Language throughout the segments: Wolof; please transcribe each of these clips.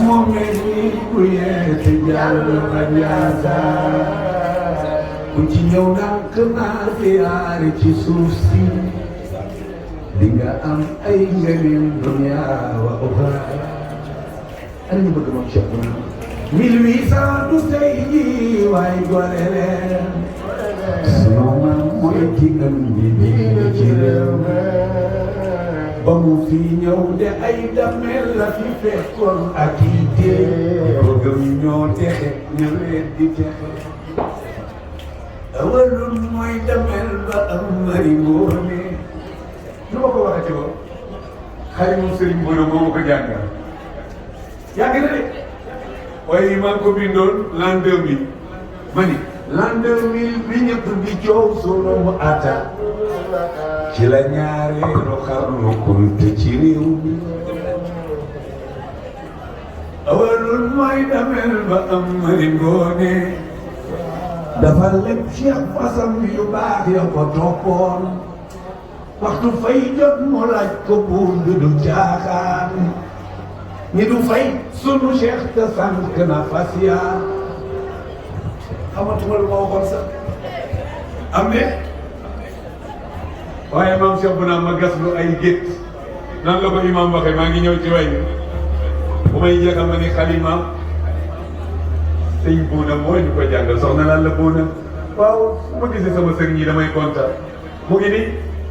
moom ni ku yeete jàll ba jaasa ku ci ñëw nag naa ziyaare ci suuf si di nga am ay ngëneel dunya wa uxra ana ñu bëgg moom Cheikh Bouna 1800 du tey jii waay gore leen sunu maam mooy ki gën di diine ci réew ba mu fi ñëw de ay damel la fi fekkoon ak i dee ko gëm ñoo texe ñu leen di texe awalul mooy damel ba am mari ngoone lu ma ko waxati woon xale moom Serigne Bodo moo ma ko jàngal yàgg na de waaye maa ngi ko bindoon l'an 2000 ma ni l'an 2000 bi ñëpp di coow sunu mu ata ci la ñaareelu xarnu kunte ci réew mi awalul mooy damel ba am mari ngoone dafa lekk Cheikh fasam yu baax ya ko toppoon waxtu fay jot mu laaj ko buur bi du caaxaan ñi du fay sunu Cheikh te sànq na fas yaa xamatuma lu ma waxoon sax am ne waaye maam Cheikh Bouna ma gas lu ay gétt nan la ko imam waxee maa ngi ñëw ci way bu may jeex ma ni xalima sëñ Bouna moo ñu ko jàngal soxna lan la Bouna waaw su ma gisee sama sëriñ yi damay kontaan mu ngi nii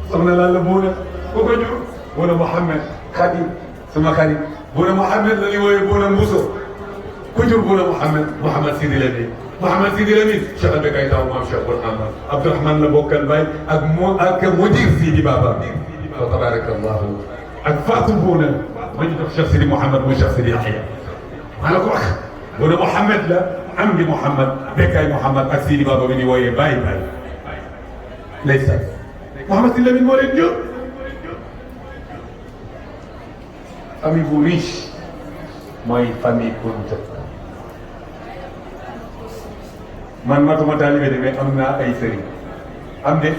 soxna lan la Bouna ku ko jur Bouna Mouhamed Khadim sama xarit Bouna Mouhamed la ñuy woowee Bouna Mbuso ku jur Bouna Mouhamed Sidi Lamine Mouhamed Sidi Lamine Cheikh Abdou Kay taw maam Cheikh Bouna Abdourahmane la bokkal bay ak Modir Sidi Baba fa tabarakallahu ak Fatou Bouna ma ñu jox Cheikh Sidi Mouhamed mooy Cheikh Sidi Yahya maa la ko wax Bouna Mouhamed la am di Mouhamed Bekkay Mouhamed ak Sidi Baba bi ni wooyee Baye Baye ndeysaan Mouhamed Sidi Lamine moo leen jur famille bu riche mooy famille Kunta man matuma taalibe de mais am naa ay sëriñ am de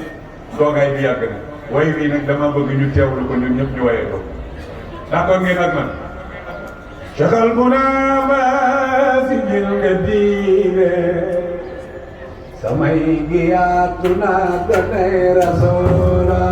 toogaay bi yàgg na way wi nag dama bëgg ñu teewlu ko ñun ñëpp ñu wayee ko d'accord ngeen ak man Cheikh Bouna ba si jil nga diine samay gi yaatu naa ganay rasoola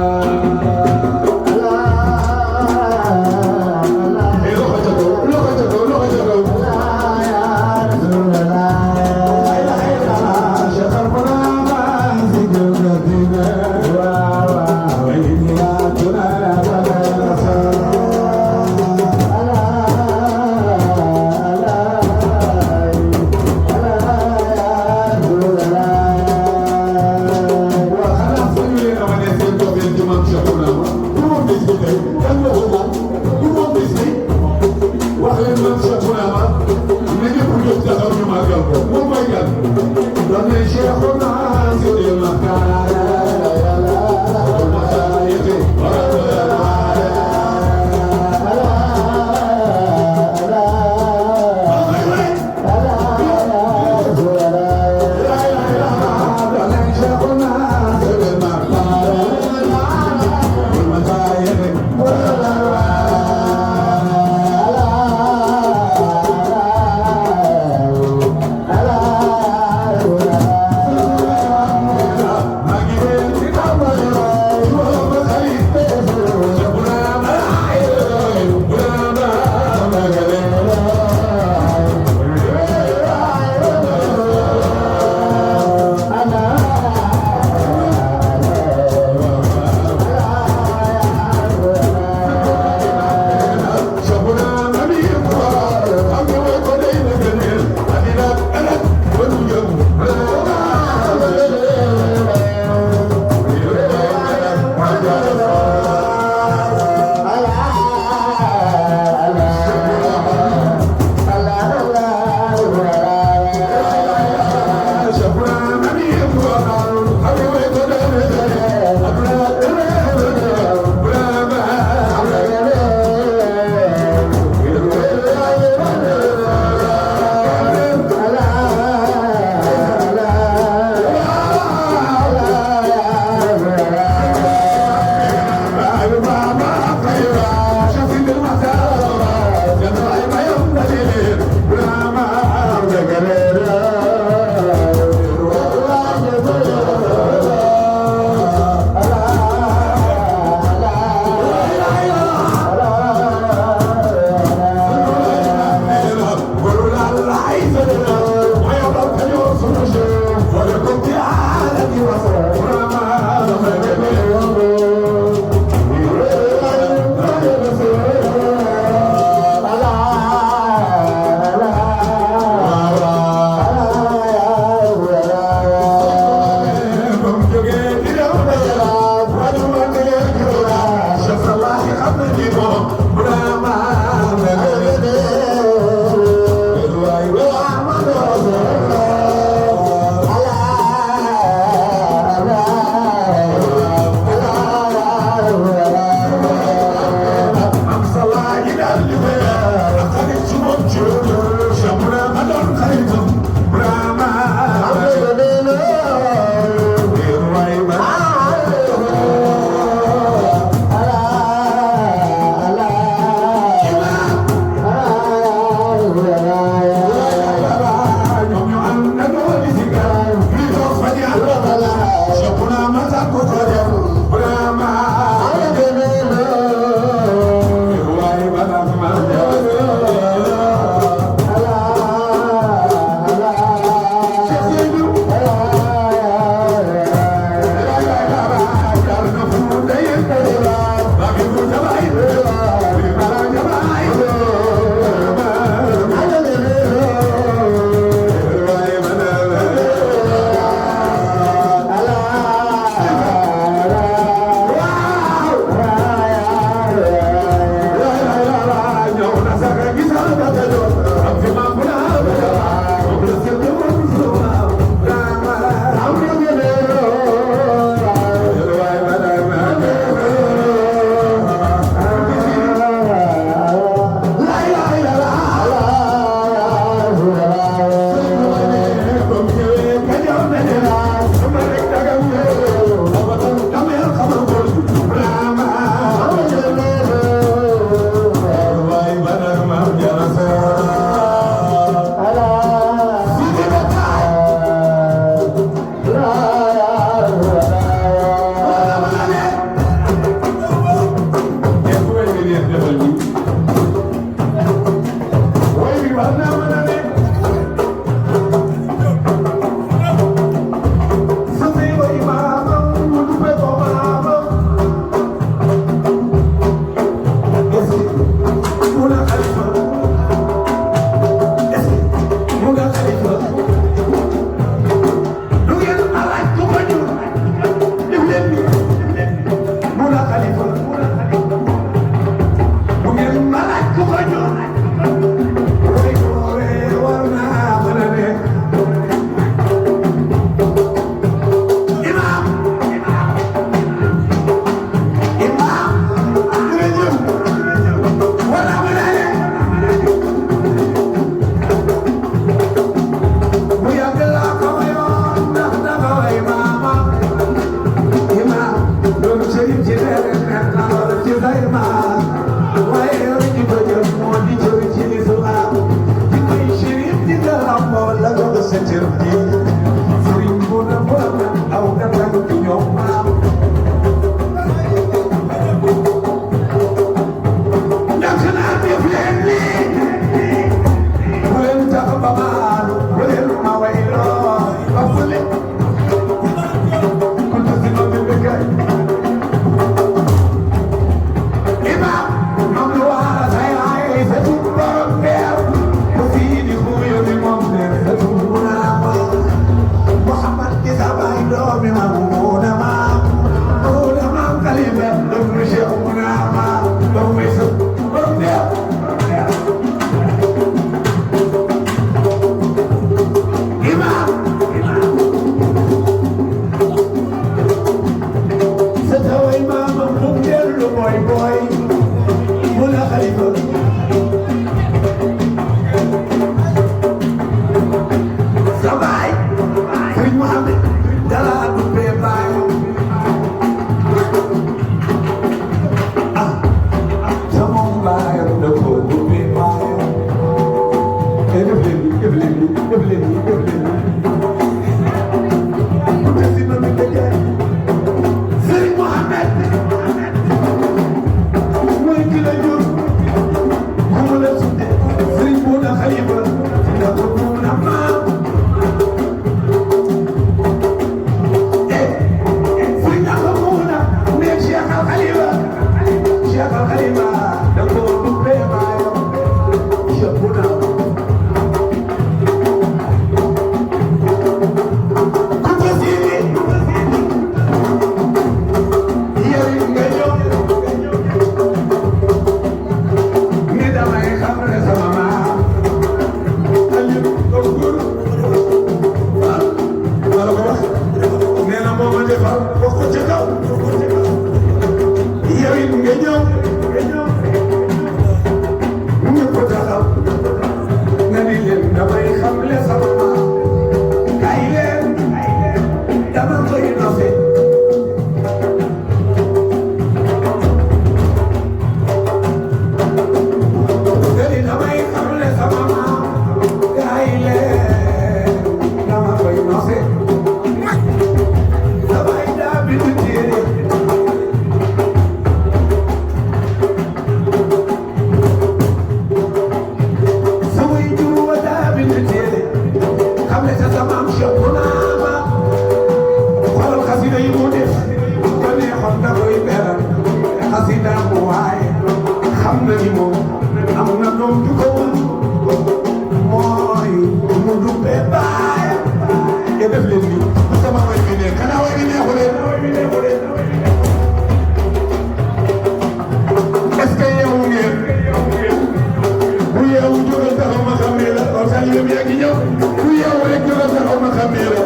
jógal taxaw ma xamee la or sa yëm yaa ngi ñëw ku yow rek jógal taxaw ma xamee la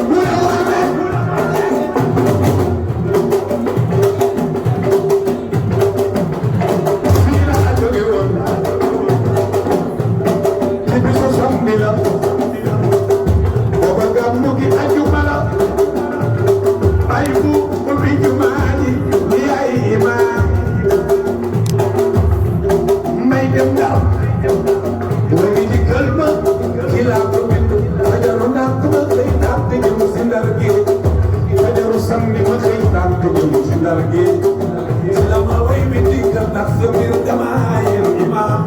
bu yow xamee fii laa jóge woon ci bisu samedi la booba gàmmu gi ajuma la ay bu ubbi jumaa ji ni ay imaam may dem daal wala di kalma ci laa ko bind fajaru nàkk ma xëy naam te jëm si ndar géej fajaru samedi ma xëy naam te jëm si ndar géej ci la ma way mi dikkal ndax sa mbir damaa yem imaam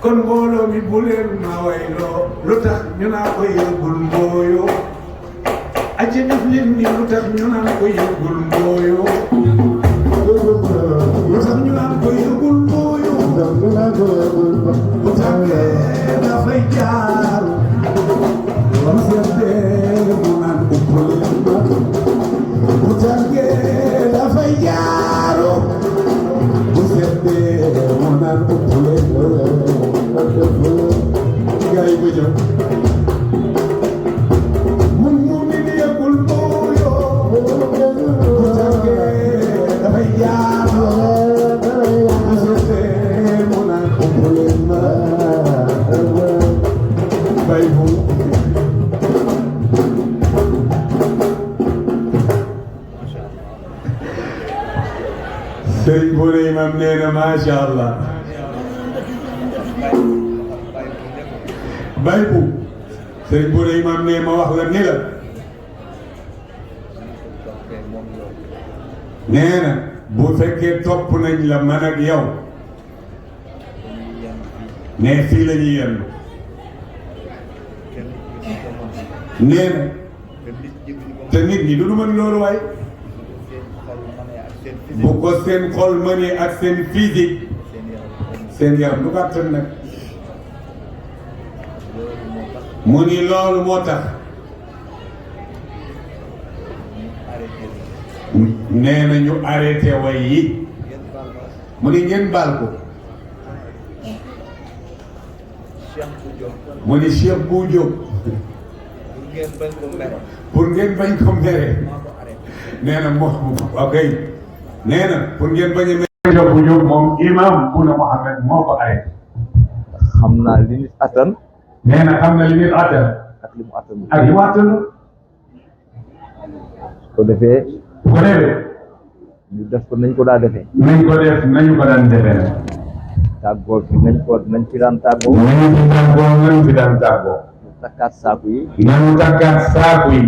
kon mbooloo mi bu leen ma wayloo lu tax ñu naan ko yëgul mbooyo aji def leen ni lu tax ñu naan ko yëgul mbooyo lu tax ñu naan ko yëgul mbooyo bu tàngee dafay jaar bu seetee mu naan umpale bu tàngee dafay jaar bu seetee mu naan umpale gaay bu ñëw mun mu ni yëgul mbooyo sëriñ bu ne imam nee na macha allah bay bu sëriñ bu ne imam nee ma wax la ni la nee na bu fekkee topp nañ la man ak yow nee fii la ñuy yendu nee na te nit ñi du mën loolu waay bu ko seen xol mënee ak seen physique seen yaram du gàttal nag mu ni loolu moo tax nee na ñu arrêté way yi mu ni ngeen baal ko mu ni Cheikh bu Diop pour ngeen bañ ko mere nee na moo ok nee na pour ngeen bañ a mere Cheikh bu Diop moom imam Bouna Mohamed moo ko arrêté xam naa li nit attan nee na xam na li nit attan ak li mu attan ak li mu attan ko defee bu ko defee ñu def ko nañ ko daa defee nañ ko def nañu ko daan defee tàggoo fi nañ fi daan tàggoo nañu fi daan tàggoo takkaat saaku yi nañu takkaat saaku yi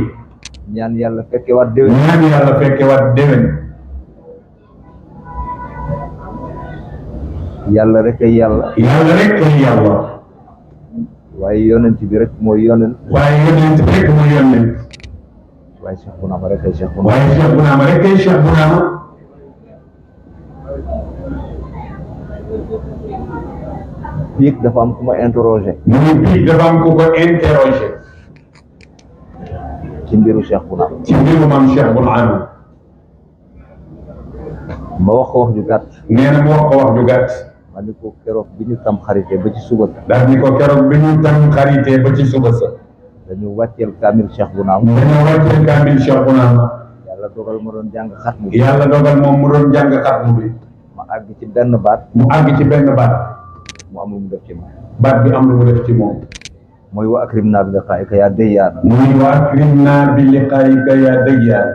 ñaan yàlla fekke waat déwén ñaan yàlla fekke waat déwén yàlla rek ay yàlla yàlla rek ay yàlla waaye yonent bi rek mooy yonent waaye yonent bi rek mooy yonent waaye Cheikh Bounama rek ay Cheikh Bounama waaye Cheikh Bounama rek ay Cheikh Bounama biig dafa am ku ma interrogé mu ni biig dafa am ku ko interrogé ci mbiru Cheikh Bounama ci mbiru maam Cheikh Bounama ma wax ko wax ju gàtt nee na mu wax ko wax ju gàtt ma ni ko keroog bi ñu tam xarité ba ci suba sa daal ni ko keroog bi ñu tam xarité ba ci suba sa dañu wàcceel kaamil Cheikh Bounama dañoo wàcceel kaamil Cheikh Bounama yàlla dogal ma doon jàng xatmu bi yàlla dogal moom mu doon jàng xatmu bi ma àgg ci benn baat mu àgg ci benn baat mu am lu mu def ci ma baat bi am lu mu def ci moom mooy wa akrimna bi liqaa'ika yaa dayyaan muy wa akrimna bi liqaa'ika yaa dayyaan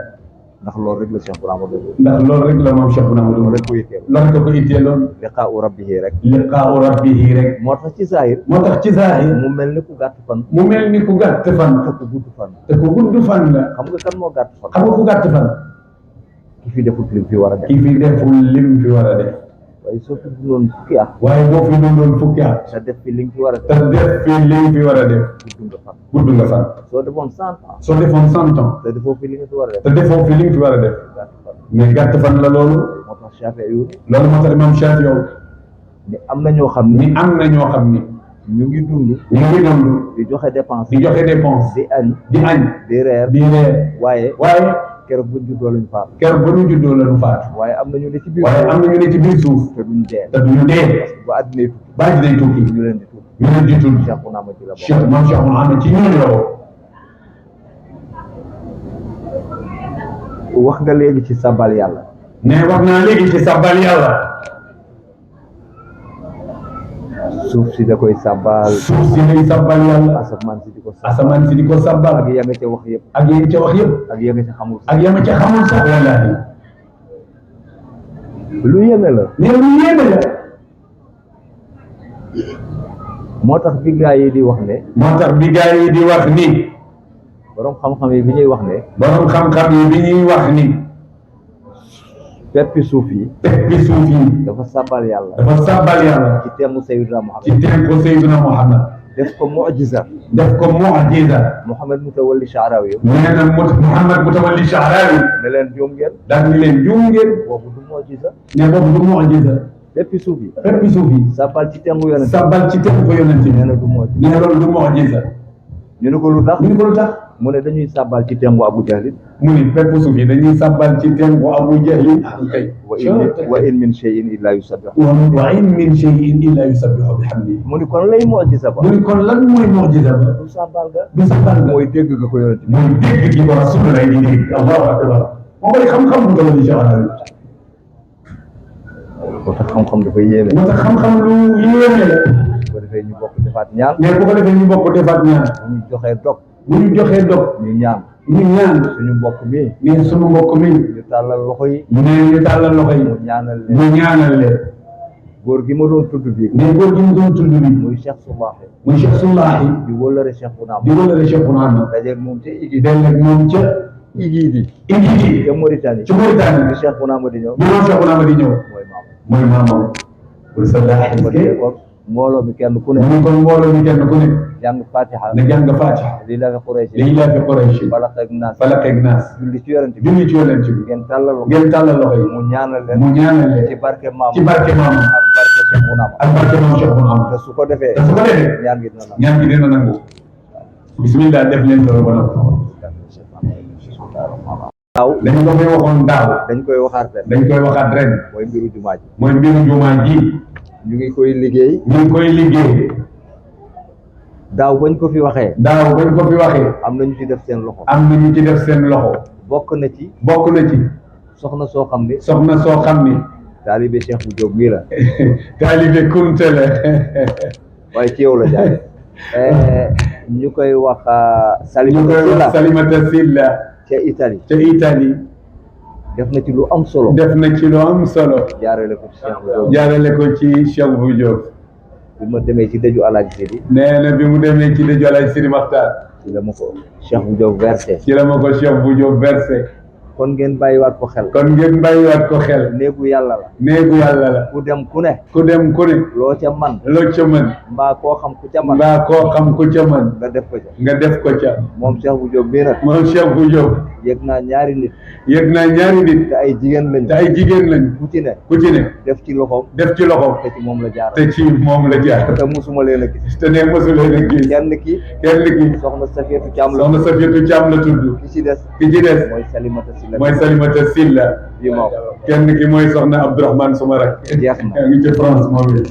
ndax loolu rek la Cheikh Bounama doon ndax loolu rek la moom Cheikh Bounama doon rek ko yitteel loolu ko itteeloon liqaa'u rabbihi rek liqaa'u rabbihi rek moo tax ci zahir moo tax ci zaahir mu mel ni ku gàtt fan mu mel ni ku gàtt fan te ku gudd fan te ku gudd fan la xam nga kan moo gàtt fan xam nga ku gàtt fan ki fi defut lim fi war a def ki fi deful lim fi war a def waaye soo fi dundoon fukki at waaye boo fi dundoon fukki at te def fi lim fi war a te def def fi lim fi war a def gudd nga fan gudd nga fan soo defoon 100 ans soo defoon 100 ans te defoo fi li nga fi war a def te defoo fi lim fi war a def gàtt fan mais gàtt fan la loolu moo tax Chafi'i yu loolu moo tax imam Shafi yow ni am na ñoo xam ni ni am na ñoo xam ni ñu ngi dund ñu ngi dund di joxe dépense di joxe dépense di añ di añ di reer di reer waaye waaye keroog buñ juddoo lañ faatu keroog ba ñu juddoo la ñu faatu waaye am na ñu ne ci biir waaye am na ñu ne ci biir suuf te duñ dee te duñu dee bu àddina yi tukki bàyyi day tukki ñu leen di tudd ñu leen di tudd Cheikh Bounama ci la bokk Cheikh maam Cheikh Bounama ci ñooñu la woo wax nga léegi ci sabal yàlla ne wax naa léegi ci sabbal yàlla suuf si da koy sabal suuf si lay sabbal yàlla asamaan si di ko sabal asamaan si di ko sabbal ak ya nga ca wax yëpp ak yéen ca wax yëpp ak ya nga ca xamul ak yama ca xamul sax wallaahi lu yéeme la ne lu yéeme la moo tax bi gaa yi di wax ne moo tax bi gaa yi di wax ni borom xam-xam yi bi ñuy wax ne borom xam-xam yi bi ñuy wax ni peppi suuf yi teg bi suuf yi dafa sabal yàlla dafa sabbal yàlla ci teemu Seydina Muhammad ci teen ko Seydina Muhammad def ko mu'jiza def ko mu'jiza Muhammad Mutawalli Sha'rawi nee na Muhammad Mutawalli Sha'rawi ne leen juum ngeen daal ni leen juum ngeen boobu du mu'jiza ne boobu du mu'jiza peppi suuf yi fépp suuf yi sabal ci teemu yonent sabbal ci teen ko yonent bi nee na du mu'jiza nee na loolu du mu'jiza ñu ne ko lu tax ñu ko lu tax mu ne dañuy sabal ci teemu Abu Jahl mu ni fépp suuf yi dañuy sabbal ci teen ko Abu Jahl kay wa in min shay'in illa yusabbihu wa in min shay'in illa yusabbihu bihamdihi mu ni kon lay mu'jiza ba mu ni kon lan mooy mu'jiza ba du sabal ga du sabbal nga mooy dégg nga ko yonent bi mooy dégg gi ko Rasulullah di dégg Allahu akbar moo koy xam-xam bu tawali Sha'rawi moo tax xam-xam dafay yéeme moo tax xam-xam lu yéeme la bu ko defee ñu bokk defaat ñaan mais bu ko defee ñu bokk defaat ñaan bu ñu joxee dog bu ñu joxee dog ñu ñaan ñu ñaan suñu mbokk mi ni sunu mbokk mi ñu tàllal loxo yi ne ñu tàllal loxo yi mu ñaanal leen mu ñaanal leen góor gi ma doon tudd bi ne góor gi mu doon tudd bi muy Cheikh Soulahi muy Cheikh Soulahi di wóllare Cheikh Bounama di wala Cheikh Bounama dajeeg moom ca Igidi delleeg moom ca Igidi Igidi ca Mauritanie ci Mauritanie di Cheikh Bounama di ñëw bi noonu Cheikh Bounama di ñëw mooy maam mooy maamam pour sa laaxi ma dee ko mbooloo mi kenn ku ne mu kon mbooloo mi kenn ku ne jàng Fatiha na jàng Fatiha li la fi Quraysh li laa fi Quraysh Falaq ak Naas Falaq ak Naas julli ci yonent bi julli ci yonent bi ngeen tàllal loxo ngeen tàllal loxo yi mu ñaanal leen mu ñaanal leen ci barke maam ci barke maamam ak barke Cheikh Bounama ak barke maam Cheikh Bounama te su ko defee te su ko defee ñaan gi dina nangu ñaan gi dina nangu bismillah def leen loolu ba noppi daaw dañ ko fay waxoon daaw dañ koy waxaat ren dañ koy waxaat ren mooy mbiru jumaa ji mooy mbiru jumaa ji ñu ngi koy liggéey ñu ngi koy liggéey daaw bañ ko fi waxee daaw bañ ko fi waxee am nañu ci def seen loxo am na ñu ci def seen loxo bokk na ci bokk na ci soxna soo xam ne soxna soo xam ni taalibe Cheikh bu Jóob mii la taalibe Kunta la waaye ci yow la jaay ñu koy wax ñu koy wax Salimata Silla Salimata Silla ca Italie ca Italie def na ci lu am solo def na ci lu am solo jaarale ko ci Cheikh bu Jóob jaarale ko ci Cheikh bu Jóob bi ma demee ci dëju Alaaji Sidi nee na bi mu demee ci dëju Alaaji Sidi Maxtaar ci la ma ko Cheikh bu Jóob versé ci la ma ko Cheikh bu Jóob versé kon ngeen bàyyiwaat ko xel kon ngeen bàyyiwaat ko xel néegu yàlla la néegu yàlla la ku dem ku ne ku dem ku ne loo ca man loo ca mën mbaa koo xam ku ca man mbaa koo xam ku ca mën nga def ko ca nga def ko ca moom Cheikh bu Jóob bii nag moom Cheikh bu Jóob yëg naa ñaari nit yëg naa ñaari nit te ay jigéen lañu te ay jigéen lañ ku ci ne ku ci ne def ci loxoom def ci loxo te ci moom la jaar te ci moom la jaar te musuma leen a gis te ne mosuleen a gis kenn ki kenn ki soxna Safiyatu Caam la soxna Safiyatu Caam la tudd ki ci des ki ci des mooy Salimata Silla mooy Salimata Silla bi moom kenn ki mooy soxna Abdourahmane suma rak jeex na ngi ci France moom it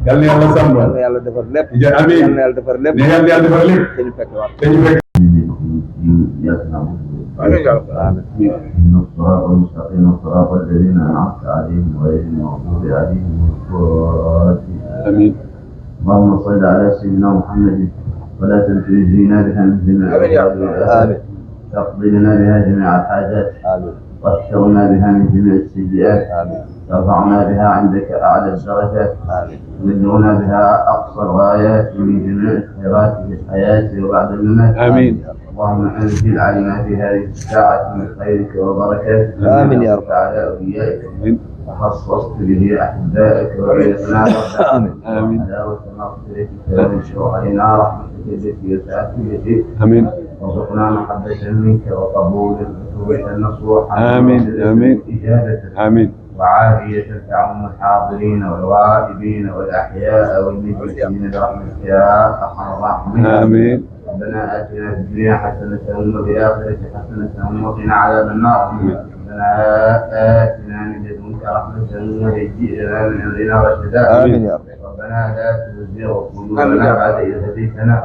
yal na yàlla sàmm yal na yàlla defar lépp amiin yal na yàlla defar lépp ne yàlla yàlla defar lépp te ñu fekk waat te ñu fekk إن الصراط المستقيم صراط الذين أنعمت عليهم غير المغضوب عليهم ولا الضالين amiin اللهم صل على سيدنا محمد ولا تنجينا بها من جميع الأهوال تقضي لنا بها جميع الحاجات آمين وتحفظنا بها من جميع السيئات آمين ترفعنا بها عندك أعلى الدرجات آمين تبلغنا بها أقصى الغايات من جميع الخيرات في الحياة وبعد الممات آمين اللهم انزل علينا في هذه الساعة من خيرك وبركاتك آمين يا رب. على أوليائك آمين وخصصت به أحبائك وبيتنا آمين آمين عداوة مغفرتك وانشر علينا رحمتك التي يسعد كل شيء amiin وارزقنا محبة منك وقبول توبة نصوحا آمين. آمين. إجابة amiin وعافية تعم الحاضرين والغائبين والأحياء والميتين برحمتك يا أرحم الراحمين amiin ربنا آتنا في الدنيا حسنة وفي الآخرة حسنة وقنا عذاب النار ربنا آتنا من لدنك رحمة وهيئ لنا من أمرنا رشدا آمين يا رب. ربنا لا تزغ قلوبنا بعد إذ هديتنا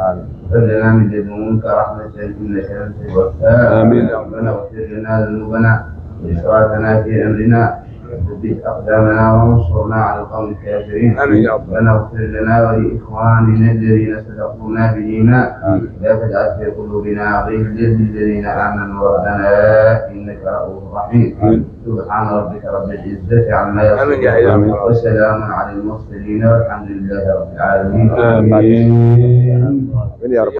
وهب لنا من لدنك رحمة إنك أنت الوهاب آمين. ربنا اغفر لنا ذنوبنا وإسرافنا في أمرنا وثبت أقدامنا وانصرنا على القوم الكافرين آمين يا رب. ربنا اغفر لنا ولإخواننا الذين سبقونا بالإيمان لا تجعل في قلوبنا غلا للذين آمنوا ربنا إنك رؤوف رحيم آمين. سبحان ربك رب العزة عما يصفون آمين. وسلام على المرسلين والحمد لله رب العالمين آمين آمين يا رب